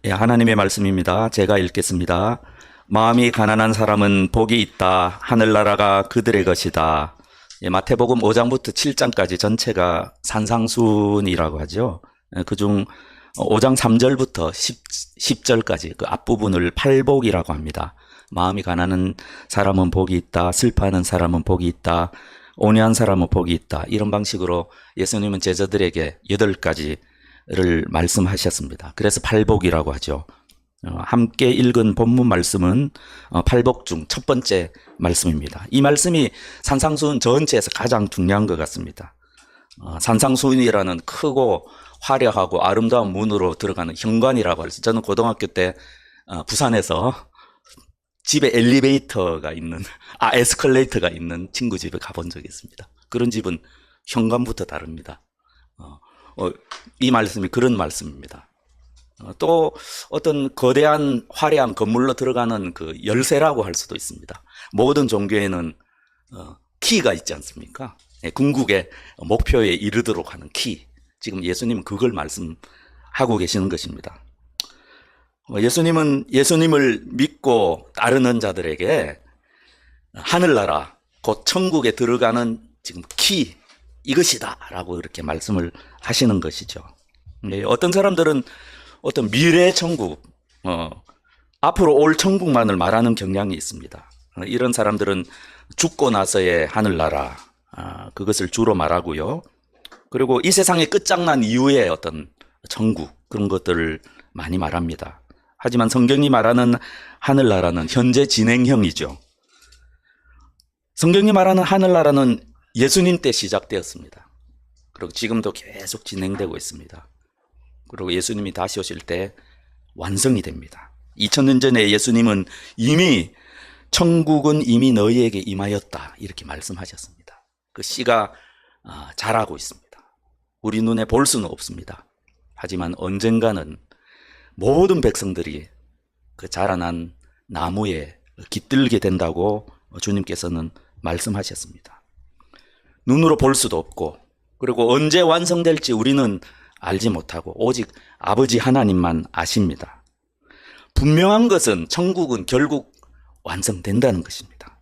예, 하나님의 말씀입니다. 제가 읽겠습니다. 마음이 가난한 사람은 복이 있다. 하늘나라가 그들의 것이다. 예, 마태복음 5장부터 7장까지 전체가 산상순이라고 하죠. 예, 그중 5장 3절부터 10절까지 그 앞부분을 팔복이라고 합니다. 마음이 가난한 사람은 복이 있다. 슬퍼하는 사람은 복이 있다. 온유한 사람은 복이 있다. 이런 방식으로 예수님은 제자들에게 8가지를 말씀하셨습니다. 그래서 팔복이라고 하죠. 함께 읽은 본문 말씀은 팔복 중 첫 번째 말씀입니다. 이 말씀이 산상수훈 전체에서 가장 중요한 것 같습니다. 산상수훈이라는 크고 화려하고 아름다운 문으로 들어가는 현관이라고 해서 저는 고등학교 때 부산에서 집에 엘리베이터가 있는, 에스컬레이터가 있는 친구 집에 가본 적이 있습니다. 그런 집은 현관부터 다릅니다. 이 말씀이 그런 말씀입니다. 또 어떤 거대한 화려한 건물로 들어가는 그 열쇠라고 할 수도 있습니다. 모든 종교에는 키가 있지 않습니까? 궁극의 목표에 이르도록 하는 키. 지금 예수님은 그걸 말씀하고 계시는 것입니다. 예수님은 예수님을 믿고 따르는 자들에게 하늘나라, 곧 천국에 들어가는 지금 키, 이것이다 라고 이렇게 말씀을 하시는 것이죠. 어떤 사람들은 어떤 미래 천국, 앞으로 올 천국만을 말하는 경향이 있습니다. 이런 사람들은 죽고 나서의 하늘나라, 그것을 주로 말하고요. 그리고 이 세상의 끝장난 이후의 어떤 천국, 그런 것들을 많이 말합니다. 하지만 성경이 말하는 하늘나라는 현재 진행형이죠. 성경이 말하는 하늘나라는 예수님 때 시작되었습니다. 그리고 지금도 계속 진행되고 있습니다. 그리고 예수님이 다시 오실 때 완성이 됩니다. 2000년 전에 예수님은 이미 천국은 이미 너희에게 임하였다 이렇게 말씀하셨습니다. 그 씨가 자라고 있습니다. 우리 눈에 볼 수는 없습니다. 하지만 언젠가는 모든 백성들이 그 자라난 나무에 깃들게 된다고 주님께서는 말씀하셨습니다. 눈으로 볼 수도 없고 그리고 언제 완성될지 우리는 알지 못하고 오직 아버지 하나님만 아십니다. 분명한 것은 천국은 결국 완성된다는 것입니다.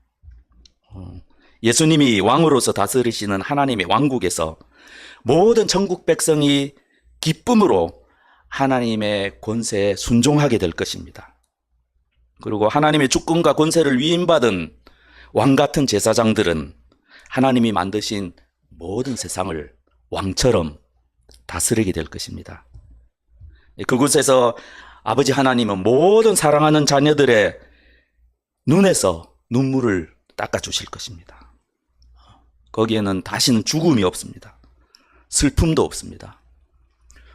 예수님이 왕으로서 다스리시는 하나님의 왕국에서 모든 천국 백성이 기쁨으로 하나님의 권세에 순종하게 될 것입니다. 그리고 하나님의 주권과 권세를 위임받은 왕같은 제사장들은 하나님이 만드신 모든 세상을 왕처럼 다스리게 될 것입니다. 그곳에서 아버지 하나님은 모든 사랑하는 자녀들의 눈에서 눈물을 닦아주실 것입니다. 거기에는 다시는 죽음이 없습니다. 슬픔도 없습니다.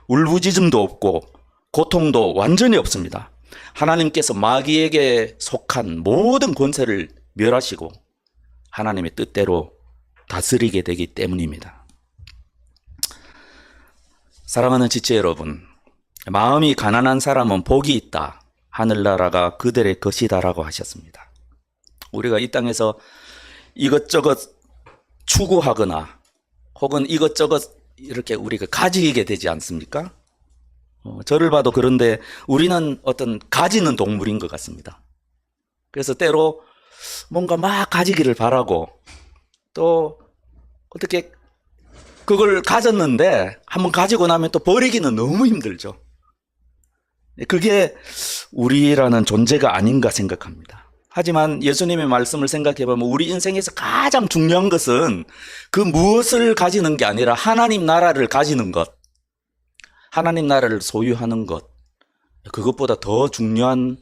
울부짖음도 없고 고통도 완전히 없습니다. 하나님께서 마귀에게 속한 모든 권세를 멸하시고 하나님의 뜻대로 다스리게 되기 때문입니다. 사랑하는 지체 여러분, 마음이 가난한 사람은 복이 있다. 하늘나라가 그들의 것이다라고 하셨습니다. 우리가 이 땅에서 이것저것 추구하거나 혹은 이것저것 이렇게 우리가 가지게 되지 않습니까? 저를 봐도 그런데 우리는 어떤 가지는 동물인 것 같습니다. 그래서 때로 뭔가 막 가지기를 바라고 또 어떻게 그걸 가졌는데 한번 가지고 나면 또 버리기는 너무 힘들죠. 그게 우리라는 존재가 아닌가 생각합니다. 하지만 예수님의 말씀을 생각해 보면 우리 인생에서 가장 중요한 것은 그 무엇을 가지는 게 아니라 하나님 나라를 가지는 것, 하나님 나라를 소유하는 것, 그것보다 더 중요한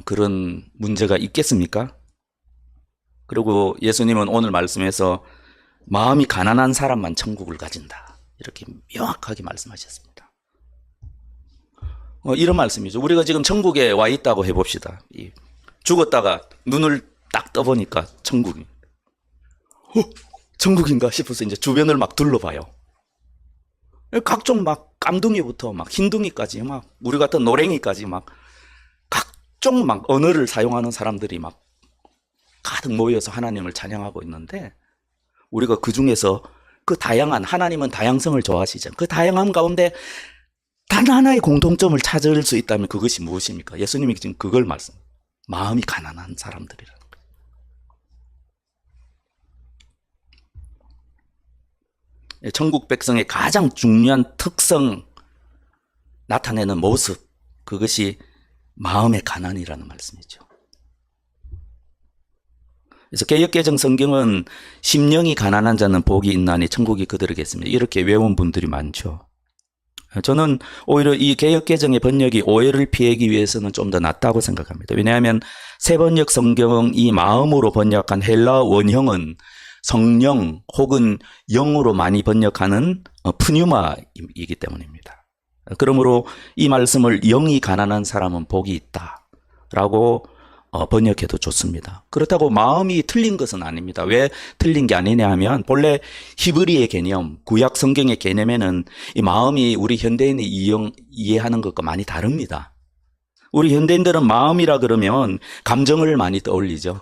그런 문제가 있겠습니까? 그리고 예수님은 오늘 말씀에서 마음이 가난한 사람만 천국을 가진다. 이렇게 명확하게 말씀하셨습니다. 이런 말씀이죠. 우리가 지금 천국에 와 있다고 해봅시다. 죽었다가 눈을 딱 떠보니까 천국이. 천국인가 싶어서 이제 주변을 막 둘러봐요. 각종 막 깜둥이부터 막 흰둥이까지 막 우리 같은 노랭이까지 막 각종 막 언어를 사용하는 사람들이 막 가득 모여서 하나님을 찬양하고 있는데 우리가 그 중에서 그 다양한 하나님은 다양성을 좋아하시죠. 그 다양함 가운데 단 하나의 공통점을 찾을 수 있다면 그것이 무엇입니까? 예수님이 지금 그걸 마음이 가난한 사람들이라는 거예요. 천국 백성의 가장 중요한 특성, 나타내는 모습, 그것이 마음의 가난이라는 말씀이죠. 그래서 개역개정 성경은 심령이 가난한 자는 복이 있나니 천국이 그들에게 있습니다. 이렇게 외운 분들이 많죠. 저는 오히려 이 개역개정의 번역이 오해를 피하기 위해서는 좀 더 낫다고 생각합니다. 왜냐하면 새번역 성경이 마음으로 번역한 헬라어 원형은 성령 혹은 영으로 많이 번역하는 푸뉴마이기 때문입니다. 그러므로 이 말씀을 영이 가난한 사람은 복이 있다라고 번역해도 좋습니다. 그렇다고 마음이 틀린 것은 아닙니다. 왜 틀린 게 아니냐 하면 본래 히브리의 개념, 구약 성경의 개념에는 이 마음이 우리 현대인이 이해하는 것과 많이 다릅니다. 우리 현대인들은 마음이라 그러면 감정을 많이 떠올리죠.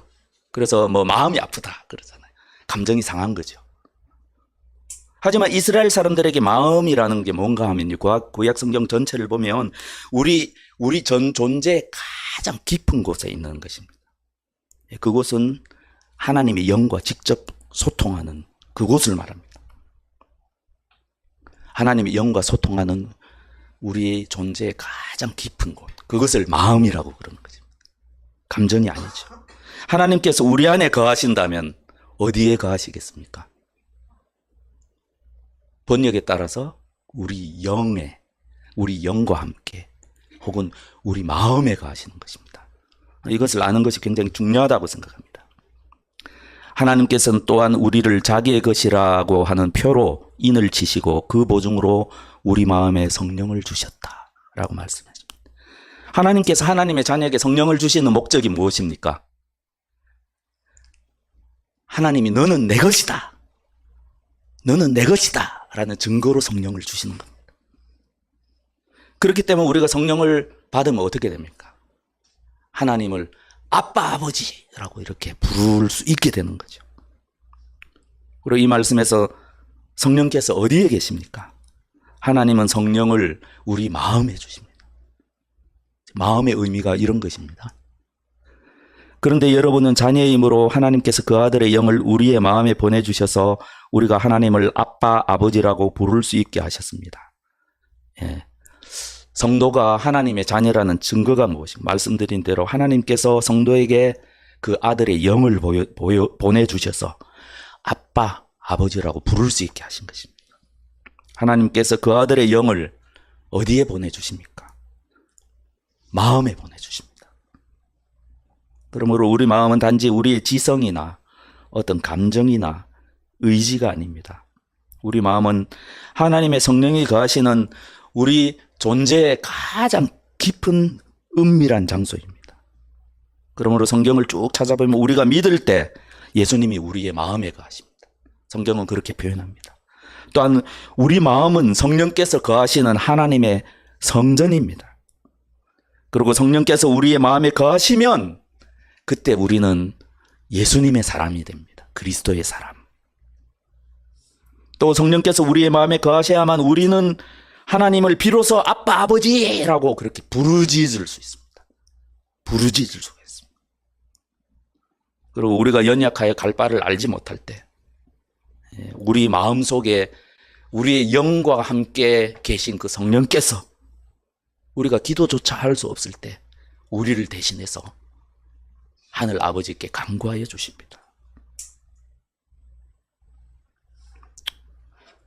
그래서 뭐 마음이 아프다 그러잖아요. 감정이 상한 거죠. 하지만 이스라엘 사람들에게 마음이라는 게 뭔가 하면 구약 성경 전체를 보면 우리 전 존재의 가장 깊은 곳에 있는 것입니다. 그곳은 하나님의 영과 직접 소통하는 그곳을 말합니다. 하나님의 영과 소통하는 우리 존재의 가장 깊은 곳, 그것을 마음이라고 그러는 거죠. 감정이 아니죠. 하나님께서 우리 안에 거하신다면 어디에 거하시겠습니까? 번역에 따라서 우리 영과 함께 혹은 우리 마음에 거하시는 것입니다. 이것을 아는 것이 굉장히 중요하다고 생각합니다. 하나님께서는 또한 우리를 자기의 것이라고 하는 표로 인을 치시고 그 보증으로 우리 마음에 성령을 주셨다라고 말씀하십니다. 하나님께서 하나님의 자녀에게 성령을 주시는 목적이 무엇입니까? 하나님이 너는 내 것이다. 너는 내 것이다. 라는 증거로 성령을 주시는 겁니다. 그렇기 때문에 우리가 성령을 받으면 어떻게 됩니까? 하나님을 아빠, 아버지라고 이렇게 부를 수 있게 되는 거죠. 그리고 이 말씀에서 성령께서 어디에 계십니까? 하나님은 성령을 우리 마음에 주십니다. 마음의 의미가 이런 것입니다. 그런데 여러분은 자녀의 힘으로 하나님께서 그 아들의 영을 우리의 마음에 보내주셔서 우리가 하나님을 아빠, 아버지라고 부를 수 있게 하셨습니다. 예. 성도가 하나님의 자녀라는 증거가 무엇인가? 말씀드린 대로 하나님께서 성도에게 그 아들의 영을 보내주셔서 아빠, 아버지라고 부를 수 있게 하신 것입니다. 하나님께서 그 아들의 영을 어디에 보내주십니까? 마음에 보내주십니다. 그러므로 우리 마음은 단지 우리의 지성이나 어떤 감정이나 의지가 아닙니다. 우리 마음은 하나님의 성령이 거하시는 우리 존재의 가장 깊은 은밀한 장소입니다. 그러므로 성경을 쭉 찾아보면 우리가 믿을 때 예수님이 우리의 마음에 거하십니다. 성경은 그렇게 표현합니다. 또한 우리 마음은 성령께서 거하시는 하나님의 성전입니다. 그리고 성령께서 우리의 마음에 거하시면 그때 우리는 예수님의 사람이 됩니다. 그리스도의 사람. 또 성령께서 우리의 마음에 거하셔야만 우리는 하나님을 비로소 아빠, 아버지라고 그렇게 부르짖을 수 있습니다. 부르짖을 수가 있습니다. 그리고 우리가 연약하여 갈 바를 알지 못할 때 우리 마음속에 우리의 영과 함께 계신 그 성령께서 우리가 기도조차 할 수 없을 때 우리를 대신해서 하늘 아버지께 간구하여 주십니다.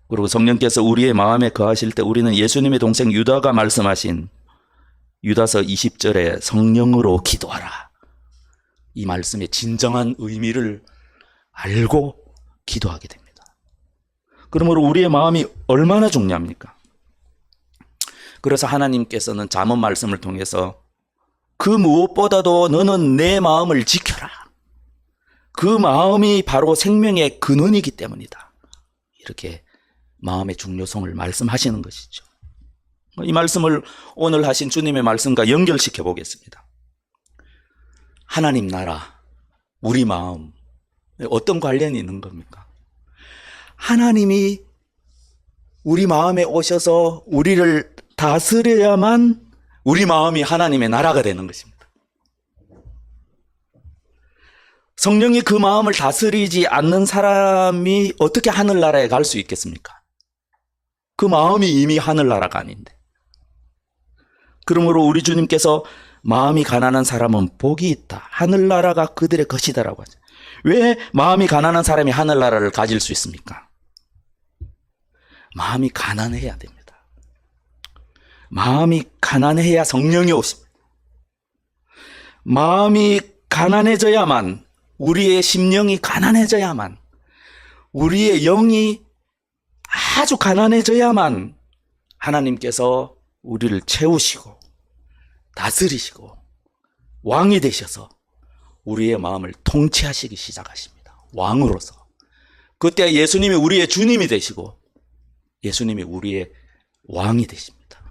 그리고 성령께서 우리의 마음에 거하실 때 우리는 예수님의 동생 유다가 말씀하신 유다서 20절에 성령으로 기도하라. 이 말씀의 진정한 의미를 알고 기도하게 됩니다. 그러므로 우리의 마음이 얼마나 중요합니까? 그래서 하나님께서는 잠언 말씀을 통해서 그 무엇보다도 너는 내 마음을 지켜라. 그 마음이 바로 생명의 근원이기 때문이다. 이렇게 마음의 중요성을 말씀하시는 것이죠. 이 말씀을 오늘 하신 주님의 말씀과 연결시켜 보겠습니다. 하나님 나라, 우리 마음, 어떤 관련이 있는 겁니까? 하나님이 우리 마음에 오셔서 우리를 다스려야만 우리 마음이 하나님의 나라가 되는 것입니다. 성령이 그 마음을 다스리지 않는 사람이 어떻게 하늘나라에 갈 수 있겠습니까? 그 마음이 이미 하늘나라가 아닌데. 그러므로 우리 주님께서 마음이 가난한 사람은 복이 있다. 하늘나라가 그들의 것이다라고 하죠. 왜 마음이 가난한 사람이 하늘나라를 가질 수 있습니까? 마음이 가난해야 됩니다. 마음이 가난해야 성령이 오십니다. 마음이 가난해져야만, 우리의 심령이 가난해져야만, 우리의 영이 아주 가난해져야만 하나님께서 우리를 채우시고 다스리시고 왕이 되셔서 우리의 마음을 통치하시기 시작하십니다. 왕으로서. 그때 예수님이 우리의 주님이 되시고 예수님이 우리의 왕이 되십니다.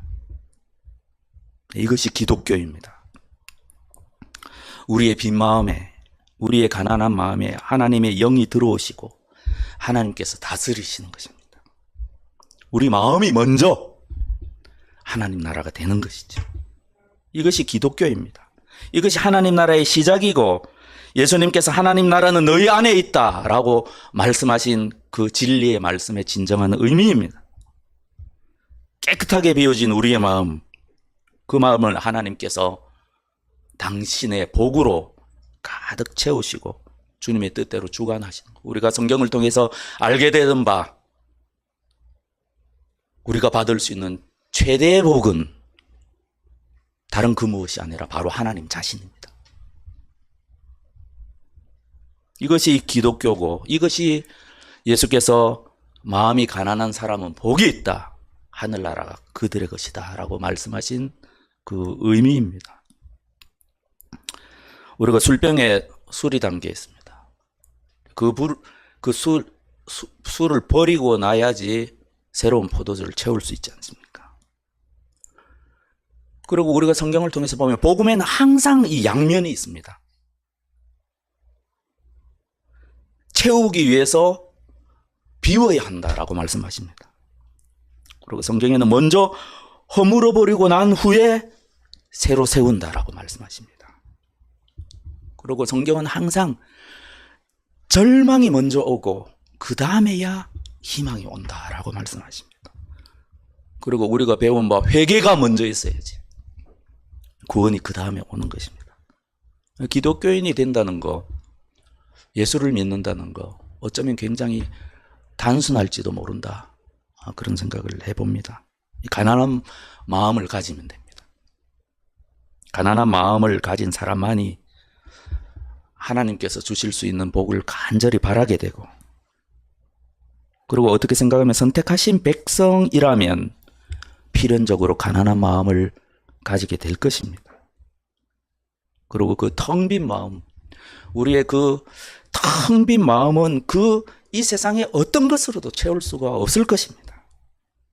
이것이 기독교입니다. 우리의 빈 마음에, 우리의 가난한 마음에 하나님의 영이 들어오시고 하나님께서 다스리시는 것입니다. 우리 마음이 먼저 하나님 나라가 되는 것이죠. 이것이 기독교입니다. 이것이 하나님 나라의 시작이고 예수님께서 하나님 나라는 너희 안에 있다라고 말씀하신 그 진리의 말씀의 진정한 의미입니다. 깨끗하게 비워진 우리의 마음, 그 마음을 하나님께서 당신의 복으로 가득 채우시고 주님의 뜻대로 주관하시는 것. 우리가 성경을 통해서 알게 되는 바, 우리가 받을 수 있는 최대의 복은 다른 그 무엇이 아니라 바로 하나님 자신입니다. 이것이 기독교고, 이것이 예수께서 마음이 가난한 사람은 복이 있다. 하늘나라가 그들의 것이다. 라고 말씀하신 그 의미입니다. 우리가 술병에 술이 담겨 있습니다. 술을 버리고 나야지 새로운 포도주를 채울 수 있지 않습니까? 그리고 우리가 성경을 통해서 보면 복음에는 항상 이 양면이 있습니다. 채우기 위해서 비워야 한다라고 말씀하십니다. 그리고 성경에는 먼저 허물어 버리고 난 후에 새로 세운다라고 말씀하십니다. 그리고 성경은 항상 절망이 먼저 오고 그 다음에야 희망이 온다라고 말씀하십니다. 그리고 우리가 배운 바 회개가 먼저 있어야지 구원이 그 다음에 오는 것입니다. 기독교인이 된다는 거, 예수를 믿는다는 거 어쩌면 굉장히 단순할지도 모른다, 그런 생각을 해봅니다. 가난한 마음을 가지면 됩니다. 가난한 마음을 가진 사람만이 하나님께서 주실 수 있는 복을 간절히 바라게 되고, 그리고 어떻게 생각하면 선택하신 백성이라면 필연적으로 가난한 마음을 가지게 될 것입니다. 그리고 그 텅 빈 마음, 우리의 그 텅 빈 마음은 이 세상에 어떤 것으로도 채울 수가 없을 것입니다.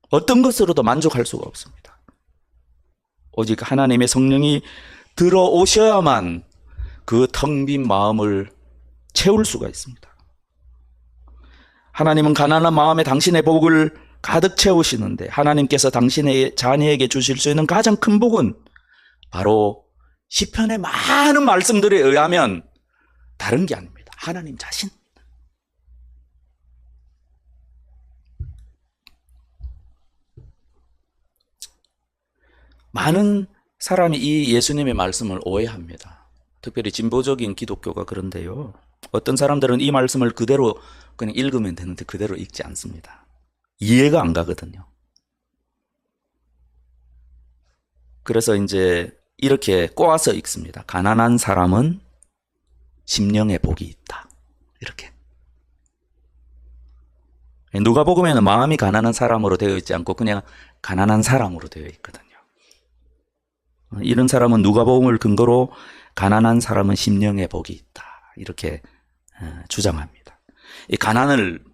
어떤 것으로도 만족할 수가 없습니다. 오직 하나님의 성령이 들어오셔야만 그 텅 빈 마음을 채울 수가 있습니다. 하나님은 가난한 마음에 당신의 복을 가득 채우시는데, 하나님께서 당신의 자녀에게 주실 수 있는 가장 큰 복은 바로 시편의 많은 말씀들에 의하면 다른 게 아닙니다. 하나님 자신. 많은 사람이 이 예수님의 말씀을 오해합니다. 특별히 진보적인 기독교가 그런데요. 어떤 사람들은 이 말씀을 그대로 그냥 읽으면 되는데 그대로 읽지 않습니다. 이해가 안 가거든요. 그래서 이제 이렇게 꼬아서 읽습니다. 가난한 사람은 심령의 복이 있다. 이렇게. 누가복음에는 마음이 가난한 사람으로 되어 있지 않고 그냥 가난한 사람으로 되어 있거든요. 이런 사람은 누가복음을 근거로 가난한 사람은 심령의 복이 있다. 이렇게 주장합니다. 이 가난을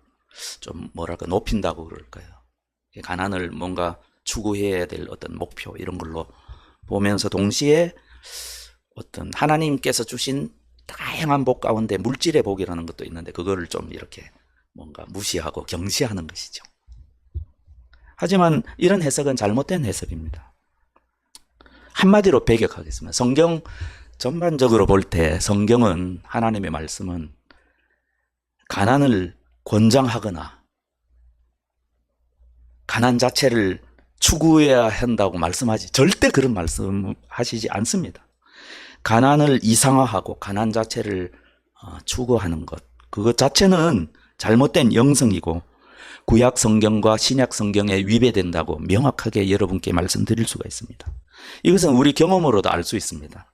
좀 뭐랄까 높인다고 그럴까요? 이 가난을 뭔가 추구해야 될 어떤 목표 이런 걸로 보면서 동시에 어떤 하나님께서 주신 다양한 복 가운데 물질의 복이라는 것도 있는데 그거를 좀 이렇게 뭔가 무시하고 경시하는 것이죠. 하지만 이런 해석은 잘못된 해석입니다. 한마디로 배격하겠습니다. 성경 전반적으로 볼 때 성경은, 하나님의 말씀은 가난을 권장하거나 가난 자체를 추구해야 한다고 말씀하지, 절대 그런 말씀하시지 않습니다. 가난을 이상화하고 가난 자체를 추구하는 것, 그것 자체는 잘못된 영성이고 구약 성경과 신약 성경에 위배된다고 명확하게 여러분께 말씀드릴 수가 있습니다. 이것은 우리 경험으로도 알 수 있습니다.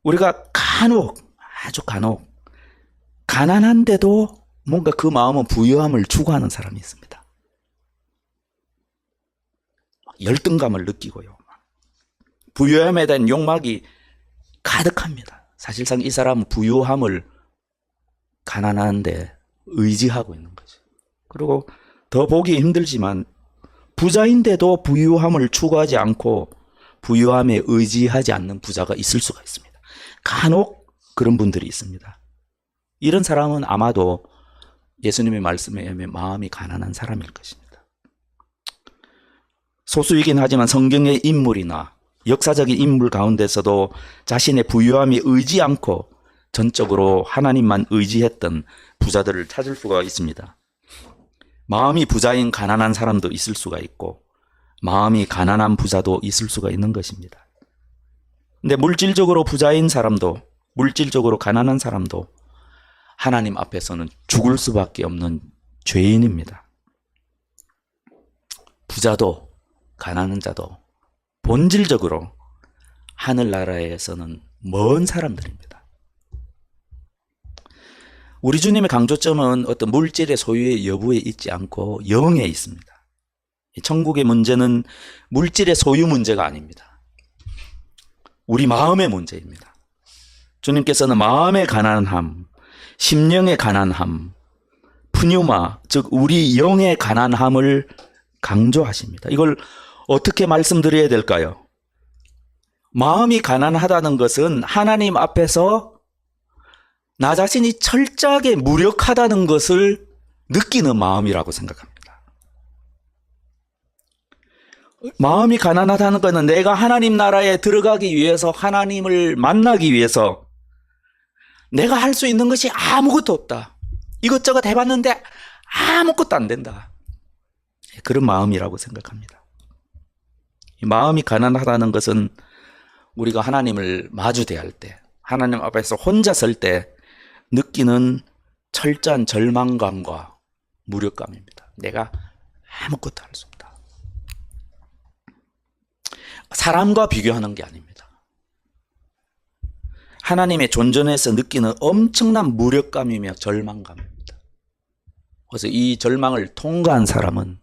우리가 아주 간혹 가난한데도 뭔가 그 마음은 부유함을 추구하는 사람이 있습니다. 열등감을 느끼고요. 부유함에 대한 욕망이 가득합니다. 사실상 이 사람은 부유함을 가난한데 의지하고 있는 거죠. 그리고 더 보기 힘들지만 부자인데도 부유함을 추구하지 않고 부유함에 의지하지 않는 부자가 있을 수가 있습니다. 간혹 그런 분들이 있습니다. 이런 사람은 아마도 예수님의 말씀에 의하면 마음이 가난한 사람일 것입니다. 소수이긴 하지만 성경의 인물이나 역사적인 인물 가운데서도 자신의 부유함에 의지 않고 전적으로 하나님만 의지했던 부자들을 찾을 수가 있습니다. 마음이 부자인 가난한 사람도 있을 수가 있고 마음이 가난한 부자도 있을 수가 있는 것입니다. 근데 물질적으로 부자인 사람도, 물질적으로 가난한 사람도 하나님 앞에서는 죽을 수밖에 없는 죄인입니다. 부자도 가난한 자도 본질적으로 하늘나라에서는 먼 사람들입니다. 우리 주님의 강조점은 어떤 물질의 소유의 여부에 있지 않고 영에 있습니다. 천국의 문제는 물질의 소유 문제가 아닙니다. 우리 마음의 문제입니다. 주님께서는 마음의 가난함, 심령의 가난함, 푸뉴마, 즉 우리 영의 가난함을 강조하십니다. 이걸 어떻게 말씀드려야 될까요? 마음이 가난하다는 것은 하나님 앞에서 나 자신이 철저하게 무력하다는 것을 느끼는 마음이라고 생각합니다. 마음이 가난하다는 것은 내가 하나님 나라에 들어가기 위해서, 하나님을 만나기 위해서 내가 할 수 있는 것이 아무것도 없다. 이것저것 해봤는데 아무것도 안 된다. 그런 마음이라고 생각합니다. 마음이 가난하다는 것은 우리가 하나님을 마주대할 때, 하나님 앞에서 혼자 설 때 느끼는 철저한 절망감과 무력감입니다. 내가 아무것도 할 수 없다. 사람과 비교하는 게 아닙니다. 하나님의 존전에서 느끼는 엄청난 무력감이며 절망감입니다. 그래서 이 절망을 통과한 사람은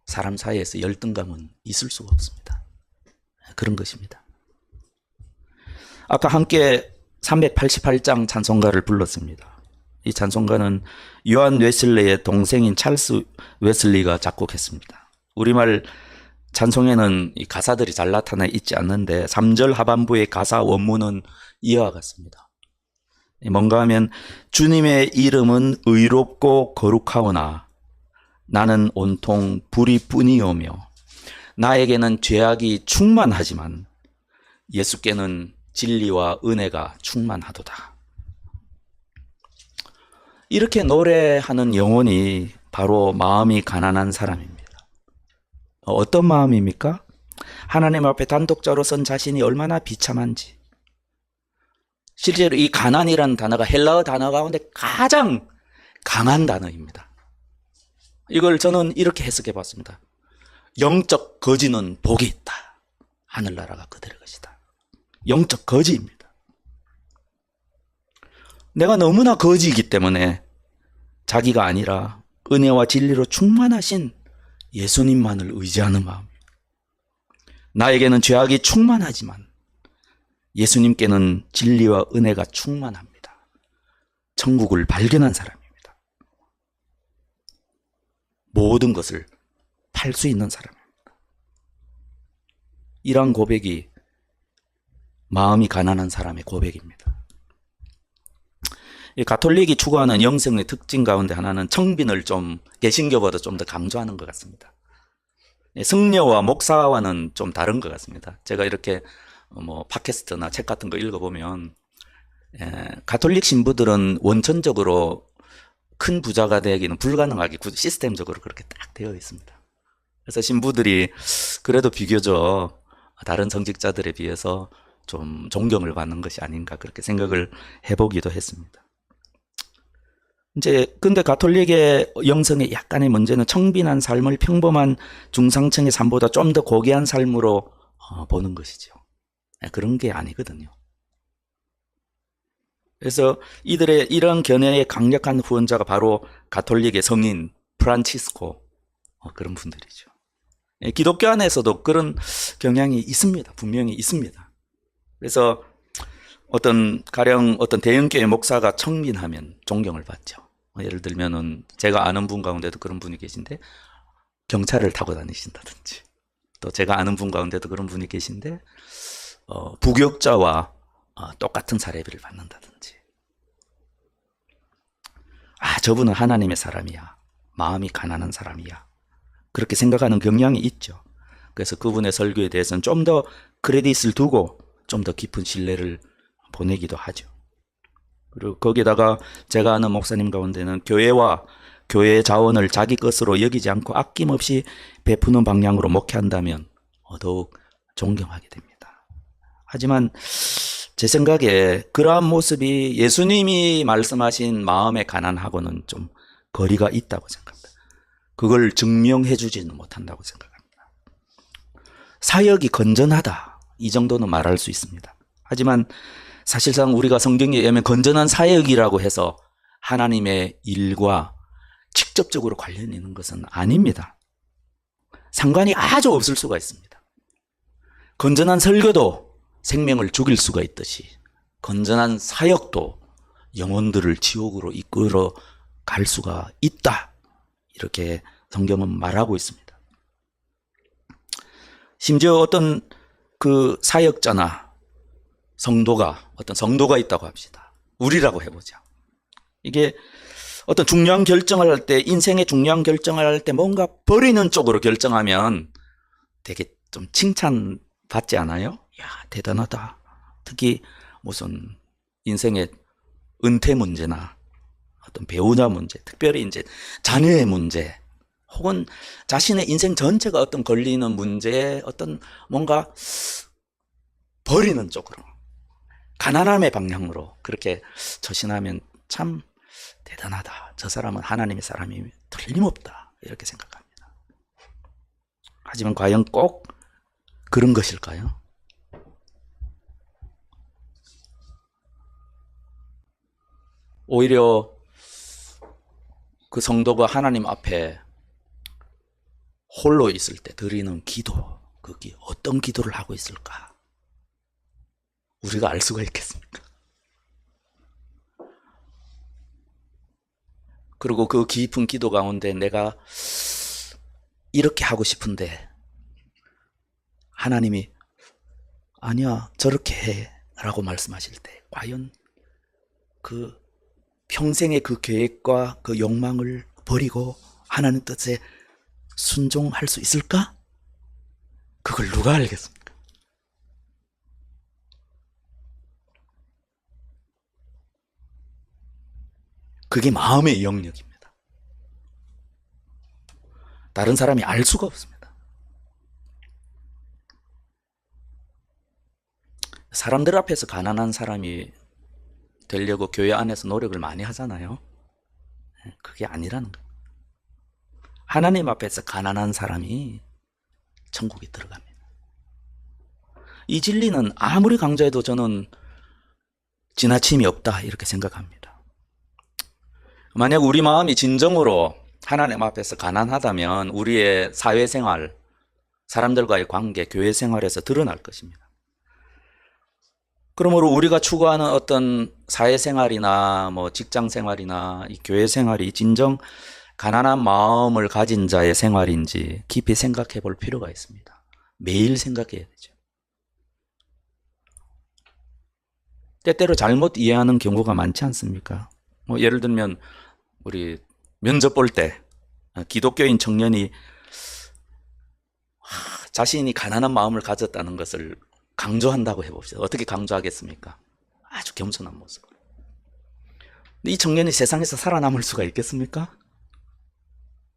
사람 사이에서 열등감은 있을 수가 없습니다. 그런 것입니다. 아까 함께 388장 찬송가를 불렀습니다. 이 찬송가는 요한 웨슬리의 동생인 찰스 웨슬리가 작곡했습니다. 우리말 찬송에는 이 가사들이 잘 나타나 있지 않는데 3절 하반부의 가사 원문은 이와 같습니다. 뭔가 하면 주님의 이름은 의롭고 거룩하오나 나는 온통 불의뿐이오며 나에게는 죄악이 충만하지만 예수께는 진리와 은혜가 충만하도다. 이렇게 노래하는 영혼이 바로 마음이 가난한 사람입니다. 어떤 마음입니까? 하나님 앞에 단독자로 선 자신이 얼마나 비참한지. 실제로 이 가난이라는 단어가 헬라어 단어 가운데 가장 강한 단어입니다. 이걸 저는 이렇게 해석해 봤습니다. 영적 거지는 복이 있다. 하늘나라가 그들의 것이다. 영적 거지입니다. 내가 너무나 거지이기 때문에 자기가 아니라 은혜와 진리로 충만하신 예수님만을 의지하는 마음. 나에게는 죄악이 충만하지만 예수님께는 진리와 은혜가 충만합니다. 천국을 발견한 사람입니다. 모든 것을 팔 수 있는 사람입니다. 이러한 고백이 마음이 가난한 사람의 고백입니다. 이 가톨릭이 추구하는 영성의 특징 가운데 하나는 청빈을 좀 개신교보다 좀 더 강조하는 것 같습니다. 승려와 목사와는 좀 다른 것 같습니다. 제가 이렇게 뭐 팟캐스트나 책 같은 거 읽어보면 가톨릭 신부들은 원천적으로 큰 부자가 되기는 불가능하게 시스템적으로 그렇게 딱 되어 있습니다. 그래서 신부들이 그래도 비교적 다른 성직자들에 비해서 좀 존경을 받는 것이 아닌가 그렇게 생각을 해보기도 했습니다. 근데 가톨릭의 영성의 약간의 문제는 청빈한 삶을 평범한 중상층의 삶보다 좀 더 고귀한 삶으로 보는 것이죠. 그런 게 아니거든요. 그래서 이들의 이런 견해의 강력한 후원자가 바로 가톨릭의 성인 프란치스코 그런 분들이죠. 기독교 안에서도 그런 경향이 있습니다. 분명히 있습니다. 그래서 가령 어떤 대형교회 목사가 청빈하면 존경을 받죠. 예를 들면은 제가 아는 분 가운데도 그런 분이 계신데 경차를 타고 다니신다든지, 또 제가 아는 분 가운데도 그런 분이 계신데 부교육자와 똑같은 사례비를 받는다든지, 저분은 하나님의 사람이야, 마음이 가난한 사람이야, 그렇게 생각하는 경향이 있죠. 그래서 그분의 설교에 대해서는 좀 더 크레딧을 두고 좀 더 깊은 신뢰를 보내기도 하죠. 그리고 거기다가 제가 아는 목사님 가운데는 교회와 교회의 자원을 자기 것으로 여기지 않고 아낌없이 베푸는 방향으로 목회한다면 더욱 존경하게 됩니다. 하지만 제 생각에 그러한 모습이 예수님이 말씀하신 마음의 가난하고는 좀 거리가 있다고 생각합니다. 그걸 증명해 주지는 못한다고 생각합니다. 사역이 건전하다, 이 정도는 말할 수 있습니다. 하지만 사실상 우리가 성경에 의하면 건전한 사역이라고 해서 하나님의 일과 직접적으로 관련이 있는 것은 아닙니다. 상관이 아주 없을 수가 있습니다. 건전한 설교도 생명을 죽일 수가 있듯이 건전한 사역도 영혼들을 지옥으로 이끌어 갈 수가 있다, 이렇게 성경은 말하고 있습니다. 심지어 어떤 그 사역자나 어떤 성도가 있다고 합시다. 우리라고 해보자. 이게 어떤 중요한 결정을 할 때, 인생의 중요한 결정을 할 때 뭔가 버리는 쪽으로 결정하면 되게 좀 칭찬받지 않아요? 야, 대단하다. 특히 무슨 인생의 은퇴 문제나 어떤 배우자 문제, 특별히 이제 자녀의 문제, 혹은 자신의 인생 전체가 어떤 걸리는 문제에 어떤 뭔가 버리는 쪽으로, 가난함의 방향으로 그렇게 처신하면 참 대단하다. 저 사람은 하나님의 사람이 틀림없다, 이렇게 생각합니다. 하지만 과연 꼭 그런 것일까요? 오히려 그 성도가 하나님 앞에 홀로 있을 때 드리는 기도, 그게 어떤 기도를 하고 있을까? 우리가 알 수가 있겠습니까? 그리고 그 깊은 기도 가운데 내가 이렇게 하고 싶은데 하나님이 아니야, 저렇게 해 라고 말씀하실 때 과연 그 평생의 그 계획과 그 욕망을 버리고 하나님 뜻에 순종할 수 있을까? 그걸 누가 알겠습니까? 그게 마음의 영역입니다. 다른 사람이 알 수가 없습니다. 사람들 앞에서 가난한 사람이 되려고 교회 안에서 노력을 많이 하잖아요. 그게 아니라는 거예요. 하나님 앞에서 가난한 사람이 천국에 들어갑니다. 이 진리는 아무리 강조해도 저는 지나침이 없다, 이렇게 생각합니다. 만약 우리 마음이 진정으로 하나님 앞에서 가난하다면 우리의 사회생활, 사람들과의 관계, 교회 생활에서 드러날 것입니다. 그러므로 우리가 추구하는 어떤 사회생활이나 뭐 직장생활이나 이 교회 생활이 진정 가난한 마음을 가진 자의 생활인지 깊이 생각해 볼 필요가 있습니다. 매일 생각해야 되죠. 때때로 잘못 이해하는 경우가 많지 않습니까? 뭐 예를 들면 우리 면접 볼 때 기독교인 청년이 자신이 가난한 마음을 가졌다는 것을 강조한다고 해봅시다. 어떻게 강조하겠습니까? 아주 겸손한 모습. 이 청년이 세상에서 살아남을 수가 있겠습니까?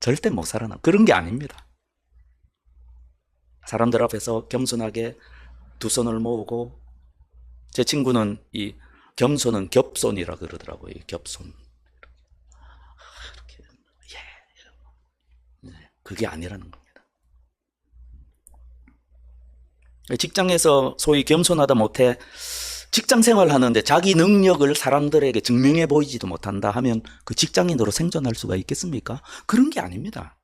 절대 못 살아남. 그런 게 아닙니다. 사람들 앞에서 겸손하게 두 손을 모으고, 제 친구는 이 겸손은 겹손이라 그러더라고요. 이 겹손. 이렇게, 예. 그게 아니라는 겁니다. 직장에서 소위 겸손하다 못해 직장 생활하는데 자기 능력을 사람들에게 증명해 보이지도 못한다 하면 그 직장인으로 생존할 수가 있겠습니까? 그런 게 아닙니다.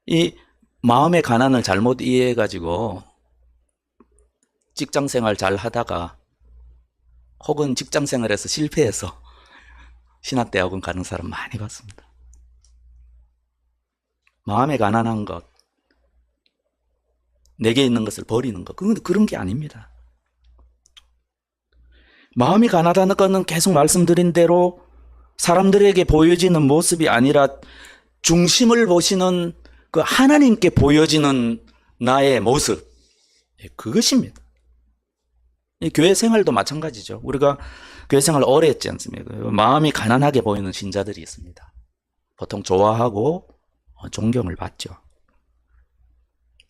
이 마음의 가난을 잘못 이해해가지고 직장 생활 잘 하다가 혹은 직장 생활에서 실패해서 신학대학원 가는 사람 많이 봤습니다. 마음에 가난한 것, 내게 있는 것을 버리는 것, 그런 게 아닙니다. 마음이 가난하다는 것은 계속 말씀드린 대로 사람들에게 보여지는 모습이 아니라 중심을 보시는 그 하나님께 보여지는 나의 모습, 그것입니다. 이 교회 생활도 마찬가지죠. 우리가 교회 생활 오래 했지 않습니까? 마음이 가난하게 보이는 신자들이 있습니다. 보통 좋아하고 존경을 받죠.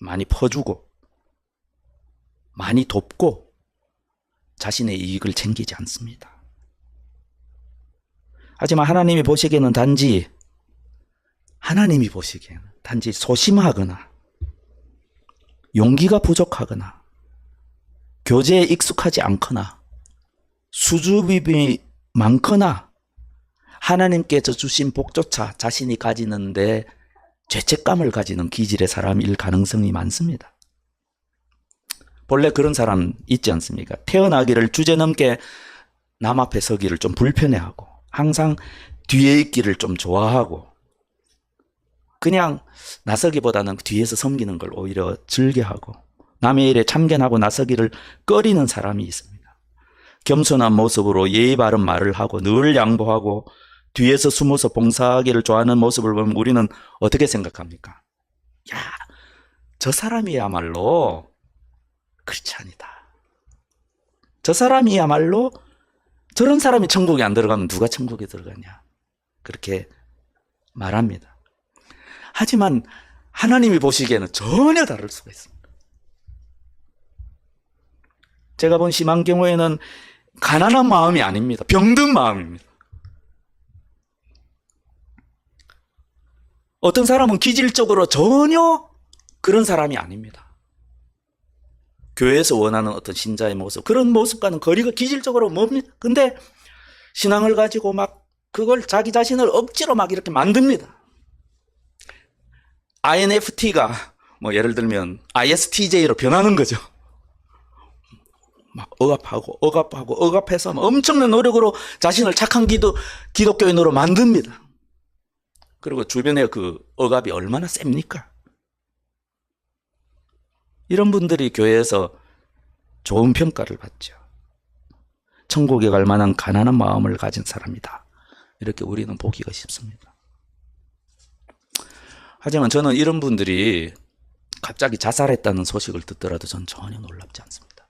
많이 퍼주고 많이 돕고 자신의 이익을 챙기지 않습니다. 하지만 하나님이 보시기에는 단지 소심하거나 용기가 부족하거나 교제에 익숙하지 않거나 수줍음이 많거나 하나님께서 주신 복조차 자신이 가지는데 죄책감을 가지는 기질의 사람일 가능성이 많습니다. 본래 그런 사람 있지 않습니까? 태어나기를 주제넘게 남 앞에 서기를 좀 불편해하고 항상 뒤에 있기를 좀 좋아하고 그냥 나서기보다는 뒤에서 섬기는 걸 오히려 즐겨하고 남의 일에 참견하고 나서기를 꺼리는 사람이 있습니다. 겸손한 모습으로 예의 바른 말을 하고 늘 양보하고 뒤에서 숨어서 봉사하기를 좋아하는 모습을 보면 우리는 어떻게 생각합니까? 야, 저 사람이야말로 그렇지 아니다. 저 사람이야말로 저런 사람이 천국에 안 들어가면 누가 천국에 들어가냐? 그렇게 말합니다. 하지만 하나님이 보시기에는 전혀 다를 수가 있습니다. 제가 본 심한 경우에는 가난한 마음이 아닙니다. 병든 마음입니다. 어떤 사람은 기질적으로 전혀 그런 사람이 아닙니다. 교회에서 원하는 어떤 신자의 모습, 그런 모습과는 거리가 기질적으로 멉니다. 근데 신앙을 가지고 막 그걸 자기 자신을 억지로 막 이렇게 만듭니다. INFT가 뭐 예를 들면 ISTJ로 변하는 거죠. 막 억압해서 엄청난 노력으로 자신을 착한 기독교인으로 만듭니다. 그리고 주변에 그 억압이 얼마나 셉니까? 이런 분들이 교회에서 좋은 평가를 받죠. 천국에 갈 만한 가난한 마음을 가진 사람이다. 이렇게 우리는 보기가 쉽습니다. 하지만 저는 이런 분들이 갑자기 자살했다는 소식을 듣더라도 전 전혀 놀랍지 않습니다.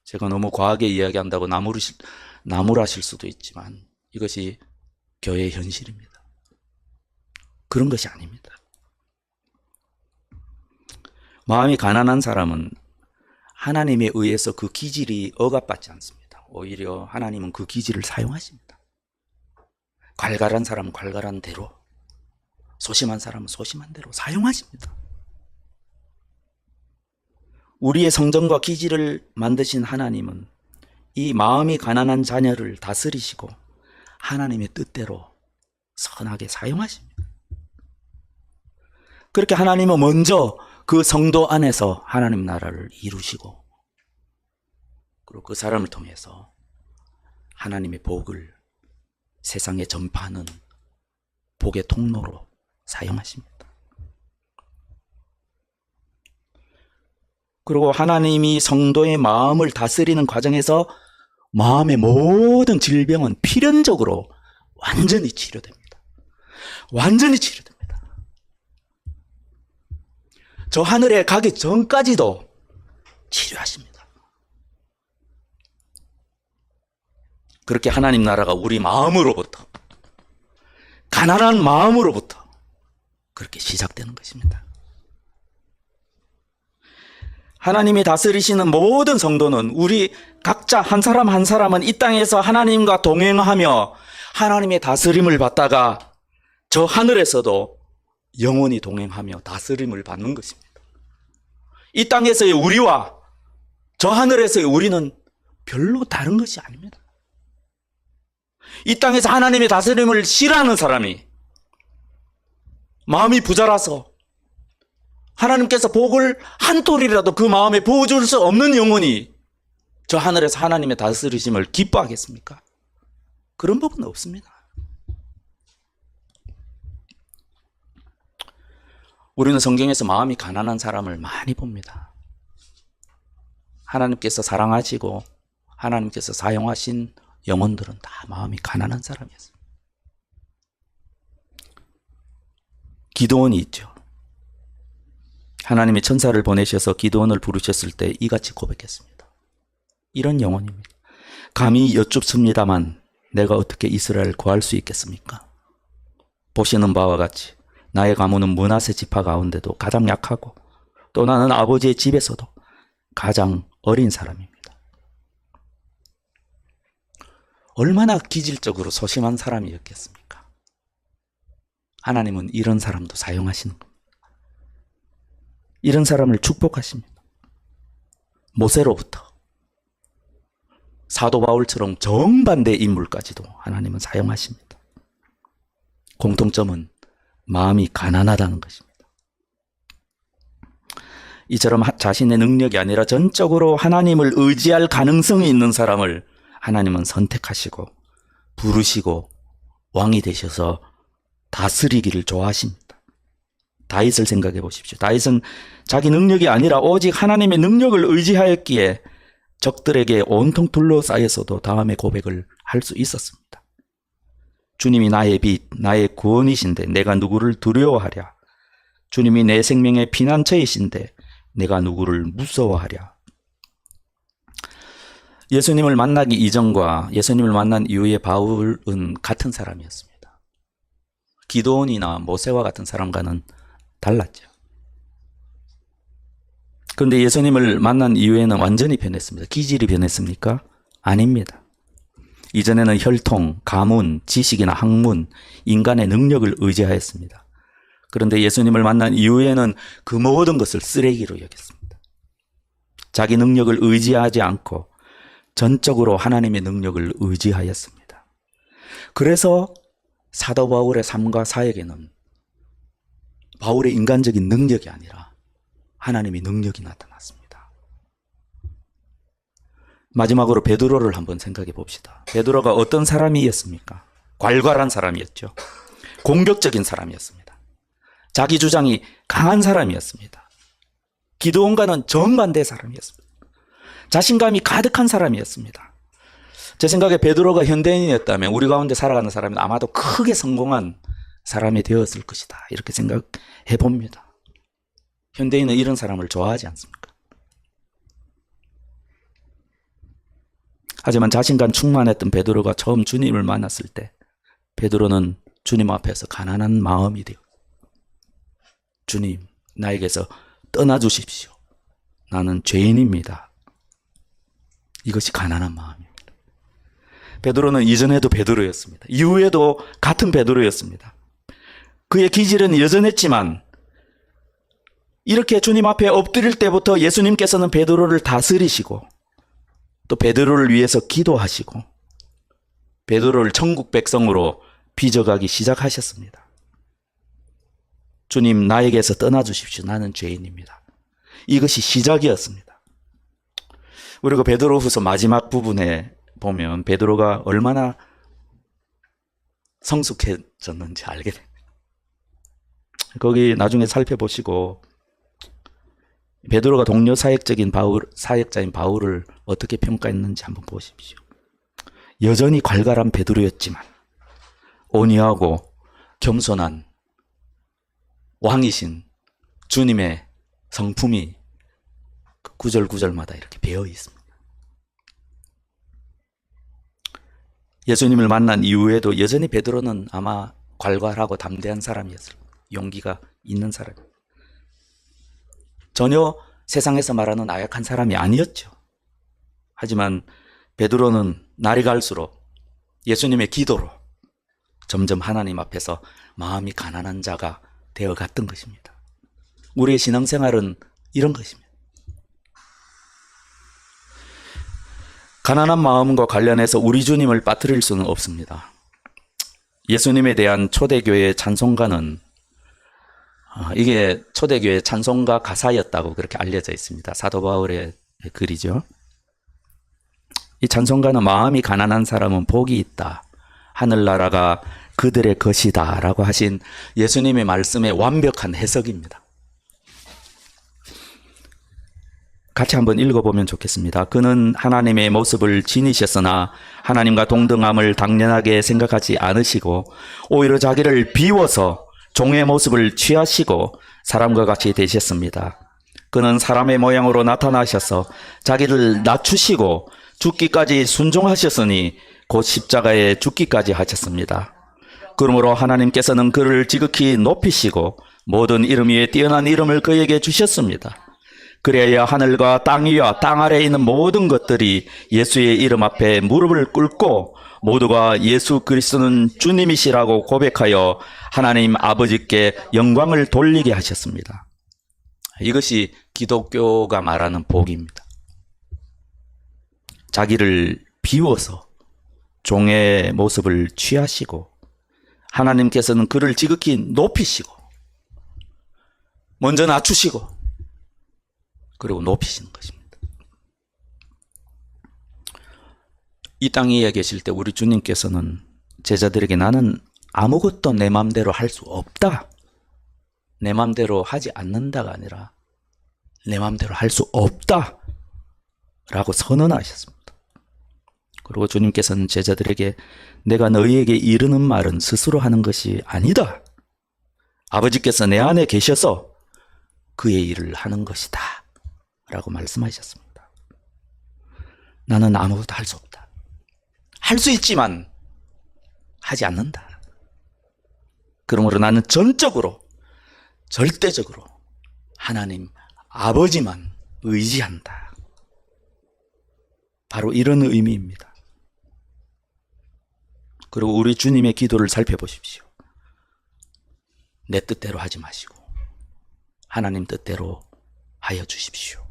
제가 너무 과하게 이야기한다고 나무라실 수도 있지만 이것이 교회의 현실입니다. 그런 것이 아닙니다. 마음이 가난한 사람은 하나님에 의해서 그 기질이 억압받지 않습니다. 오히려 하나님은 그 기질을 사용하십니다. 괄괄한 사람은 괄괄한 대로, 소심한 사람은 소심한 대로 사용하십니다. 우리의 성정과 기질을 만드신 하나님은 이 마음이 가난한 자녀를 다스리시고 하나님의 뜻대로 선하게 사용하십니다. 그렇게 하나님은 먼저 그 성도 안에서 하나님 나라를 이루시고 그리고 그 사람을 통해서 하나님의 복을 세상에 전파하는 복의 통로로 사용하십니다. 그리고 하나님이 성도의 마음을 다스리는 과정에서 마음의 모든 질병은 필연적으로 완전히 치료됩니다. 완전히 치료됩니다. 저 하늘에 가기 전까지도 치료하십니다. 그렇게 하나님 나라가 우리 마음으로부터, 가난한 마음으로부터 그렇게 시작되는 것입니다. 하나님이 다스리시는 모든 성도는 우리 각자 한 사람 한 사람은 이 땅에서 하나님과 동행하며 하나님의 다스림을 받다가 저 하늘에서도 영원히 동행하며 다스림을 받는 것입니다. 이 땅에서의 우리와 저 하늘에서의 우리는 별로 다른 것이 아닙니다. 이 땅에서 하나님의 다스림을 싫어하는 사람이 마음이 부자라서 하나님께서 복을 한 톨이라도 그 마음에 부어줄 수 없는 영혼이 저 하늘에서 하나님의 다스리심을 기뻐하겠습니까? 그런 법은 없습니다. 우리는 성경에서 마음이 가난한 사람을 많이 봅니다. 하나님께서 사랑하시고 하나님께서 사용하신 영혼들은 다 마음이 가난한 사람이었어요. 기드온이 있죠. 하나님이 천사를 보내셔서 기드온을 부르셨을 때 이같이 고백했습니다. 이런 영혼입니다. 감히 여쭙습니다만 내가 어떻게 이스라엘을 구할 수 있겠습니까? 보시는 바와 같이 나의 가문은 므낫세 지파 가운데도 가장 약하고 또 나는 아버지의 집에서도 가장 어린 사람입니다. 얼마나 기질적으로 소심한 사람이었겠습니까? 하나님은 이런 사람도 사용하시는 겁니다. 이런 사람을 축복하십니다. 모세로부터 사도 바울처럼 정반대 인물까지도 하나님은 사용하십니다. 공통점은 마음이 가난하다는 것입니다. 이처럼 자신의 능력이 아니라 전적으로 하나님을 의지할 가능성이 있는 사람을 하나님은 선택하시고 부르시고 왕이 되셔서 다스리기를 좋아하십니다. 다윗을 생각해 보십시오. 다윗은 자기 능력이 아니라 오직 하나님의 능력을 의지하였기에 적들에게 온통 둘러싸여서도 다음에 고백을 할 수 있었습니다. 주님이 나의 빛, 나의 구원이신데 내가 누구를 두려워하랴. 주님이 내 생명의 피난처이신데 내가 누구를 무서워하랴. 예수님을 만나기 이전과 예수님을 만난 이후의 바울은 같은 사람이었습니다. 기드온이나 모세와 같은 사람과는 달랐죠. 그런데 예수님을 만난 이후에는 완전히 변했습니다. 기질이 변했습니까? 아닙니다. 이전에는 혈통, 가문, 지식이나 학문, 인간의 능력을 의지하였습니다. 그런데 예수님을 만난 이후에는 그 모든 것을 쓰레기로 여겼습니다. 자기 능력을 의지하지 않고 전적으로 하나님의 능력을 의지하였습니다. 그래서 사도 바울의 삶과 사역에는 바울의 인간적인 능력이 아니라 하나님의 능력이 나타났습니다. 마지막으로 베드로를 한번 생각해 봅시다. 베드로가 어떤 사람이었습니까? 괄괄한 사람이었죠. 공격적인 사람이었습니다. 자기 주장이 강한 사람이었습니다. 기드온과는 정반대의 사람이었습니다. 자신감이 가득한 사람이었습니다. 제 생각에 베드로가 현대인이었다면 우리 가운데 살아가는 사람은 아마도 크게 성공한 사람이 되었을 것이다. 이렇게 생각해 봅니다. 현대인은 이런 사람을 좋아하지 않습니까? 하지만 자신감 충만했던 베드로가 처음 주님을 만났을 때 베드로는 주님 앞에서 가난한 마음이 되어 주님, 나에게서 떠나주십시오. 나는 죄인입니다. 이것이 가난한 마음입니다. 베드로는 이전에도 베드로였습니다. 이후에도 같은 베드로였습니다. 그의 기질은 여전했지만 이렇게 주님 앞에 엎드릴 때부터 예수님께서는 베드로를 다스리시고 또 베드로를 위해서 기도하시고 베드로를 천국 백성으로 빚어가기 시작하셨습니다. 주님, 나에게서 떠나주십시오. 나는 죄인입니다. 이것이 시작이었습니다. 그리고 베드로후서 마지막 부분에 보면 베드로가 얼마나 성숙해졌는지 알게 됩니다. 거기 나중에 살펴보시고 베드로가 동료 사역자인 바울을 어떻게 평가했는지 한번 보십시오. 여전히 괄괄한 베드로였지만 온유하고 겸손한 왕이신 주님의 성품이 구절구절마다 이렇게 배어 있습니다. 예수님을 만난 이후에도 여전히 베드로는 아마 괄괄하고 담대한 사람이었을 거예요. 용기가 있는 사람이에요. 전혀 세상에서 말하는 나약한 사람이 아니었죠. 하지만 베드로는 날이 갈수록 예수님의 기도로 점점 하나님 앞에서 마음이 가난한 자가 되어갔던 것입니다. 우리의 신앙생활은 이런 것입니다. 가난한 마음과 관련해서 우리 주님을 빠뜨릴 수는 없습니다. 예수님에 대한 초대교회의 찬송가는 이게 초대교회 찬송가 가사였다고 그렇게 알려져 있습니다. 사도 바울의 글이죠. 이 찬송가는 마음이 가난한 사람은 복이 있다. 하늘나라가 그들의 것이다. 라고 하신 예수님의 말씀의 완벽한 해석입니다. 같이 한번 읽어보면 좋겠습니다. 그는 하나님의 모습을 지니셨으나 하나님과 동등함을 당연하게 생각하지 않으시고 오히려 자기를 비워서 종의 모습을 취하시고 사람과 같이 되셨습니다. 그는 사람의 모양으로 나타나셔서 자기를 낮추시고 죽기까지 순종하셨으니 곧 십자가에 죽기까지 하셨습니다. 그러므로 하나님께서는 그를 지극히 높이시고 모든 이름 위에 뛰어난 이름을 그에게 주셨습니다. 그래야 하늘과 땅 위와 땅 아래에 있는 모든 것들이 예수의 이름 앞에 무릎을 꿇고 모두가 예수 그리스도는 주님이시라고 고백하여 하나님 아버지께 영광을 돌리게 하셨습니다. 이것이 기독교가 말하는 복입니다. 자기를 비워서 종의 모습을 취하시고 하나님께서는 그를 지극히 높이시고 먼저 낮추시고 그리고 높이시는 것입니다. 이 땅 위에 계실 때 우리 주님께서는 제자들에게 나는 아무것도 내 마음대로 할 수 없다. 내 마음대로 하지 않는다가 아니라 내 마음대로 할 수 없다. 라고 선언하셨습니다. 그리고 주님께서는 제자들에게 내가 너희에게 이르는 말은 스스로 하는 것이 아니다. 아버지께서 내 안에 계셔서 그의 일을 하는 것이다. 라고 말씀하셨습니다. 나는 아무것도 할 수 없다. 할 수 있지만 하지 않는다. 그러므로 나는 전적으로 절대적으로 하나님 아버지만 의지한다. 바로 이런 의미입니다. 그리고 우리 주님의 기도를 살펴보십시오. 내 뜻대로 하지 마시고 하나님 뜻대로 하여 주십시오.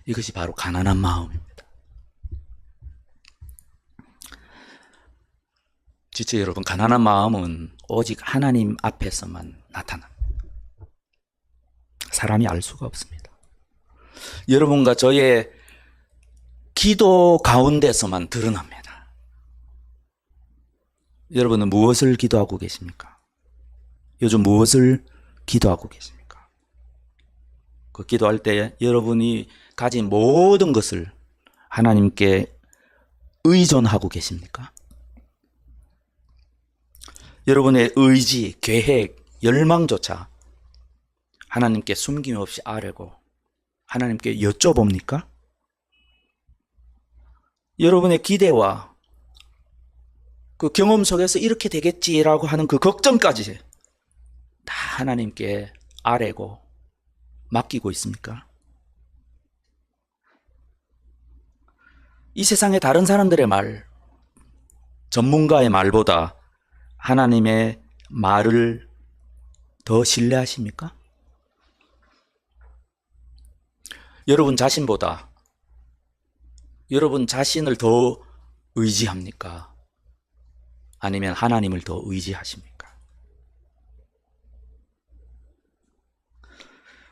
이것이 바로 가난한 마음입니다. 지체 여러분, 가난한 마음은 오직 하나님 앞에서만 나타납니다. 사람이 알 수가 없습니다. 여러분과 저의 기도 가운데서만 드러납니다. 여러분은 무엇을 기도하고 계십니까? 요즘 무엇을 기도하고 계십니까? 그 기도할 때 여러분이 가진 모든 것을 하나님께 의존하고 계십니까? 여러분의 의지, 계획, 열망조차 하나님께 숨김없이 아뢰고 하나님께 여쭤봅니까? 여러분의 기대와 그 경험 속에서 이렇게 되겠지라고 하는 그 걱정까지 다 하나님께 아뢰고 맡기고 있습니까? 이 세상의 다른 사람들의 말, 전문가의 말보다 하나님의 말을 더 신뢰하십니까? 여러분 자신보다 여러분 자신을 더 의지합니까? 아니면 하나님을 더 의지하십니까?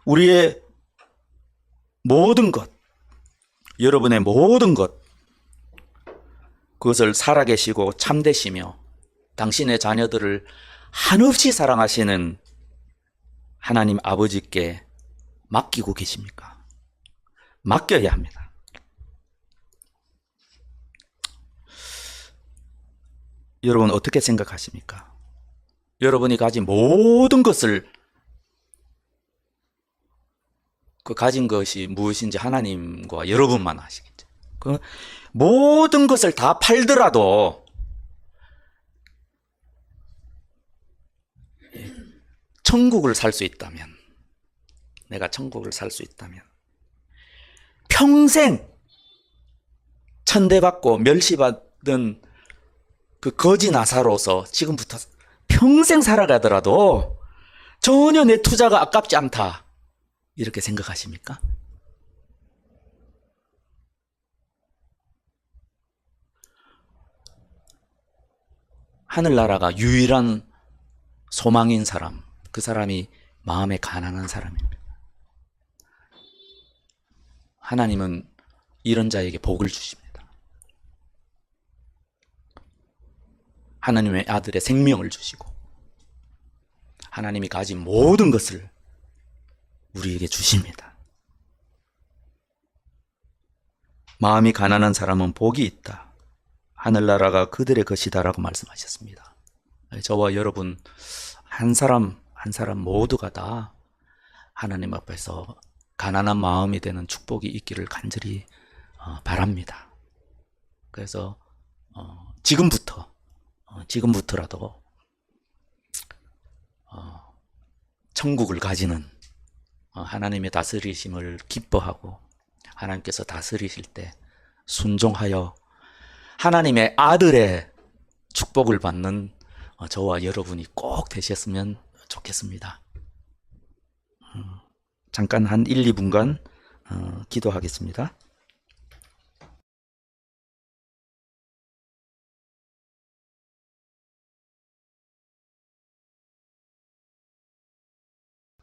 우리의 모든 것, 여러분의 모든 것, 그것을 살아계시고 참되시며 당신의 자녀들을 한없이 사랑하시는 하나님 아버지께 맡기고 계십니까? 맡겨야 합니다. 여러분 어떻게 생각하십니까? 여러분이 가진 모든 것을 그 가진 것이 무엇인지 하나님과 여러분만 아시겠죠. 그 모든 것을 다 팔더라도 천국을 살 수 있다면, 내가 천국을 살 수 있다면 평생 천대받고 멸시받은 그 거지 나사로서 지금부터 평생 살아가더라도 전혀 내 투자가 아깝지 않다, 이렇게 생각하십니까? 하늘나라가 유일한 소망인 사람, 그 사람이 마음에 가난한 사람입니다. 하나님은 이런 자에게 복을 주십니다. 하나님의 아들의 생명을 주시고 하나님이 가진 모든 것을 우리에게 주십니다. 마음이 가난한 사람은 복이 있다. 하늘나라가 그들의 것이다라고 말씀하셨습니다. 저와 여러분 한 사람 한 사람 모두가 다 하나님 앞에서 가난한 마음이 되는 축복이 있기를 간절히 바랍니다. 그래서 지금부터라도 천국을 가지는 하나님의 다스리심을 기뻐하고 하나님께서 다스리실 때 순종하여 하나님의 아들의 축복을 받는 저와 여러분이 꼭 되셨으면 좋겠습니다. 잠깐 한 1, 2분간 기도하겠습니다.